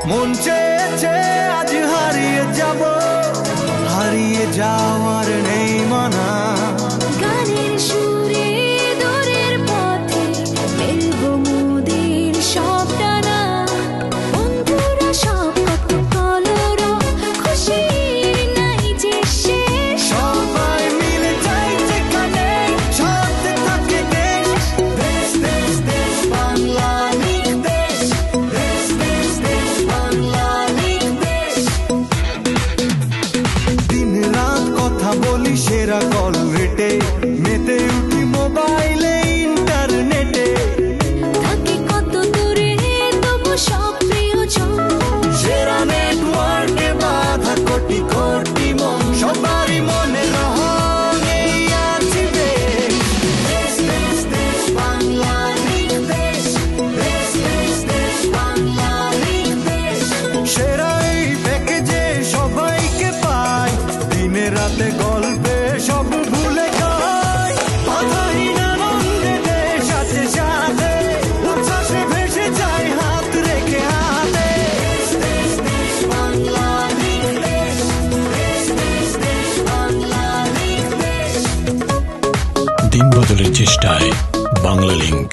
মন চেয়েছে আজ হারিয়ে যাব, হারিয়ে যাওয়ার নেই মানা। গানের সুরে দূরের পথে মেলবো মোদের সব টানা। বন্ধুরা সব কত কলরা, খুশির নাই যে শেষ। সবাই মিলে যাই যেখানে, সাথে থাকে দেশ। দেশ দেশ দেশ বাংলালিং দেশ, দেশ দেশ দেশ বাংলালিং দেশ। দিন রাত কথা বলি সেরা কল রেটে, মেতে উঠি মোবাইলে ইন্টারনেটে। থাকে কত দূরে তবু সব প্রিয়জন। সেরা নেটওয়ার্কে বাঁধা কোটি কোটি মন, সবারই মনে রহন এই আছি দেশ। দেশ দেশ দেশ বাংলালিং দেশ, দেশ দেশ দেশ বাংলালিং দেশ। সেরা এই প্যাকেজে সবাইকে পায়, দিনে রাতে গল্পে সব ভুলে যায়। বাধাহীন আনন্দে দেশ আছে সাথে, উচ্ছ্বাসে ভেসে যায় হাত রেখে হাতে। দেশ দেশ দেশ বাংলালিং দেশ, দেশ দেশ দেশ বাংলালিং দেশ। দিন বদলের চেষ্টায় বাংলালিংক।